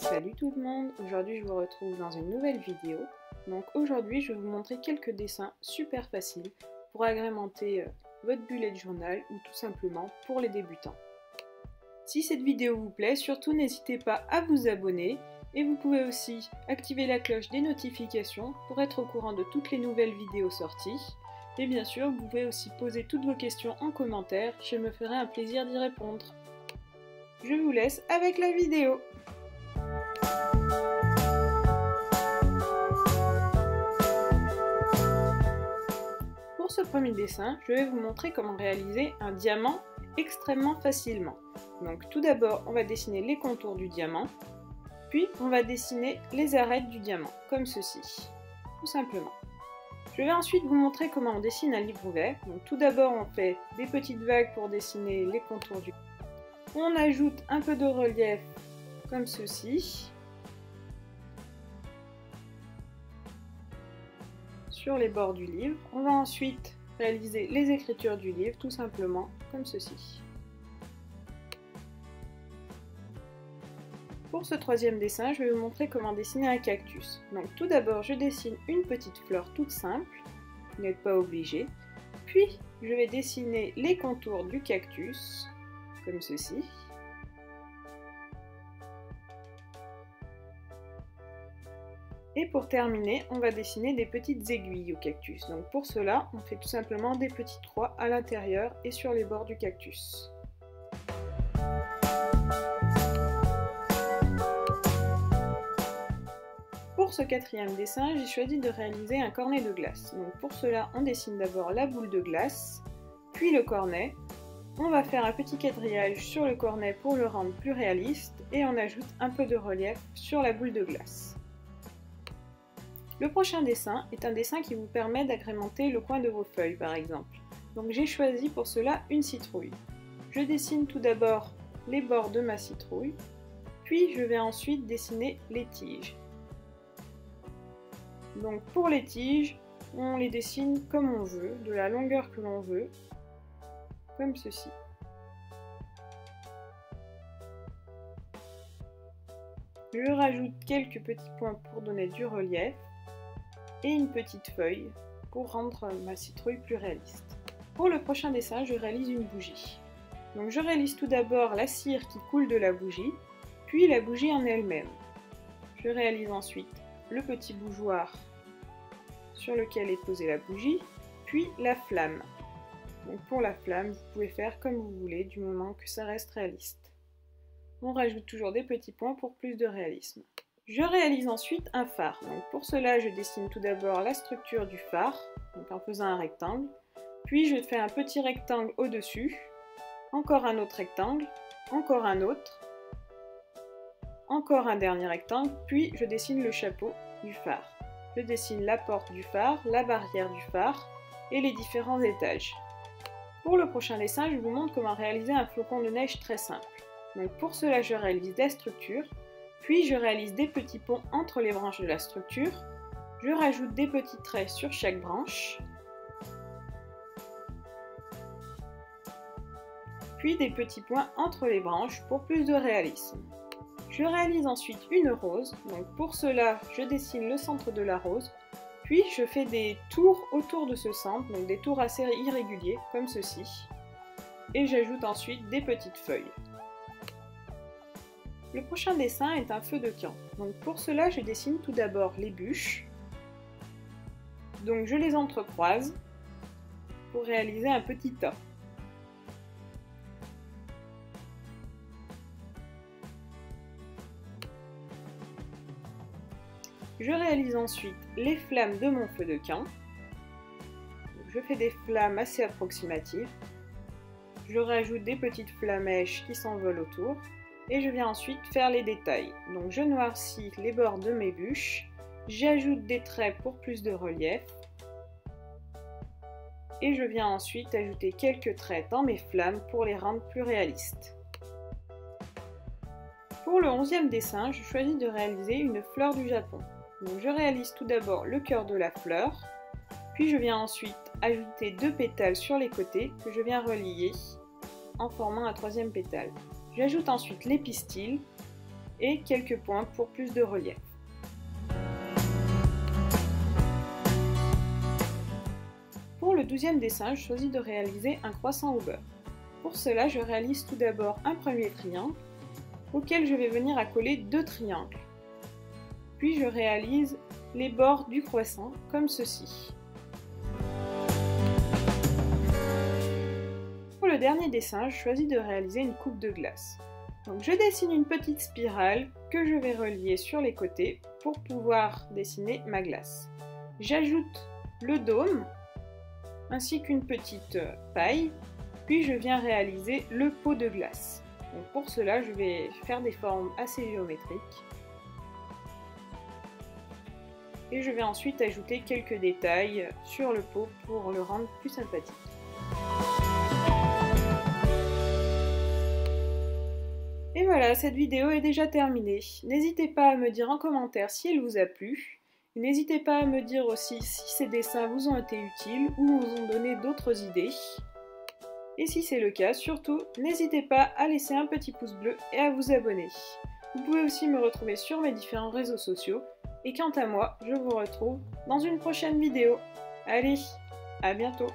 Salut tout le monde, aujourd'hui je vous retrouve dans une nouvelle vidéo. Donc aujourd'hui je vais vous montrer quelques dessins super faciles pour agrémenter votre bullet journal ou tout simplement pour les débutants. Si cette vidéo vous plaît, surtout n'hésitez pas à vous abonner et vous pouvez aussi activer la cloche des notifications pour être au courant de toutes les nouvelles vidéos sorties. Et bien sûr, vous pouvez aussi poser toutes vos questions en commentaire, je me ferai un plaisir d'y répondre. Je vous laisse avec la vidéo. Pour ce premier dessin, je vais vous montrer comment réaliser un diamant extrêmement facilement. Donc tout d'abord, on va dessiner les contours du diamant, puis on va dessiner les arêtes du diamant, comme ceci, tout simplement. Je vais ensuite vous montrer comment on dessine un livre ouvert. Donc tout d'abord, on fait des petites vagues pour dessiner les contours du diamant. On ajoute un peu de relief, comme ceci, sur les bords du livre. On va ensuite réaliser les écritures du livre, tout simplement, comme ceci. Pour ce troisième dessin, je vais vous montrer comment dessiner un cactus. Donc tout d'abord, je dessine une petite fleur toute simple, vous n'êtes pas obligé. Puis, je vais dessiner les contours du cactus, comme ceci. Et pour terminer, on va dessiner des petites aiguilles au cactus. Donc pour cela, on fait tout simplement des petites croix à l'intérieur et sur les bords du cactus. Pour ce quatrième dessin, j'ai choisi de réaliser un cornet de glace. Donc pour cela, on dessine d'abord la boule de glace, puis le cornet. On va faire un petit quadrillage sur le cornet pour le rendre plus réaliste et on ajoute un peu de relief sur la boule de glace. Le prochain dessin est un dessin qui vous permet d'agrémenter le coin de vos feuilles par exemple. Donc j'ai choisi pour cela une citrouille. Je dessine tout d'abord les bords de ma citrouille, puis je vais ensuite dessiner les tiges. Donc pour les tiges, on les dessine comme on veut, de la longueur que l'on veut, comme ceci. Je rajoute quelques petits points pour donner du relief et une petite feuille pour rendre ma citrouille plus réaliste. Pour le prochain dessin, je réalise une bougie. Donc je réalise tout d'abord la cire qui coule de la bougie, puis la bougie en elle-même. Je réalise ensuite le petit bougeoir sur lequel est posée la bougie, puis la flamme. Donc pour la flamme, vous pouvez faire comme vous voulez du moment que ça reste réaliste. On rajoute toujours des petits points pour plus de réalisme. Je réalise ensuite un phare. Donc pour cela, je dessine tout d'abord la structure du phare, donc en faisant un rectangle. Puis je fais un petit rectangle au-dessus, encore un autre rectangle, encore un autre, encore un dernier rectangle, puis je dessine le chapeau du phare. Je dessine la porte du phare, la barrière du phare et les différents étages. Pour le prochain dessin, je vous montre comment réaliser un flocon de neige très simple. Donc pour cela, je réalise la structure, puis je réalise des petits ponts entre les branches de la structure. Je rajoute des petits traits sur chaque branche, puis des petits points entre les branches pour plus de réalisme. Je réalise ensuite une rose, donc pour cela, je dessine le centre de la rose, puis je fais des tours autour de ce centre, donc des tours assez irréguliers, comme ceci, et j'ajoute ensuite des petites feuilles. Le prochain dessin est un feu de camp. Donc pour cela, je dessine tout d'abord les bûches. Donc je les entrecroise pour réaliser un petit tas. Je réalise ensuite les flammes de mon feu de camp. Je fais des flammes assez approximatives. Je rajoute des petites flamèches qui s'envolent autour. Et je viens ensuite faire les détails. Donc je noircis les bords de mes bûches, j'ajoute des traits pour plus de relief, et je viens ensuite ajouter quelques traits dans mes flammes pour les rendre plus réalistes. Pour le 11e dessin, je choisis de réaliser une fleur du Japon. Donc je réalise tout d'abord le cœur de la fleur, puis je viens ensuite ajouter 2 pétales sur les côtés que je viens relier en formant un 3e pétale. J'ajoute ensuite les pistils et quelques points pour plus de relief. Pour le 12e dessin, je choisis de réaliser un croissant au beurre. Pour cela, je réalise tout d'abord un premier triangle auquel je vais venir accoler 2 triangles. Puis je réalise les bords du croissant comme ceci. Pour le dernier dessin, je choisis de réaliser une coupe de glace. Donc je dessine une petite spirale que je vais relier sur les côtés pour pouvoir dessiner ma glace. J'ajoute le dôme ainsi qu'une petite paille, puis je viens réaliser le pot de glace. Donc pour cela, je vais faire des formes assez géométriques. Et je vais ensuite ajouter quelques détails sur le pot pour le rendre plus sympathique. Et voilà, cette vidéo est déjà terminée. N'hésitez pas à me dire en commentaire si elle vous a plu. N'hésitez pas à me dire aussi si ces dessins vous ont été utiles ou vous ont donné d'autres idées. Et si c'est le cas, surtout, n'hésitez pas à laisser un petit pouce bleu et à vous abonner. Vous pouvez aussi me retrouver sur mes différents réseaux sociaux. Et quant à moi, je vous retrouve dans une prochaine vidéo. Allez, à bientôt!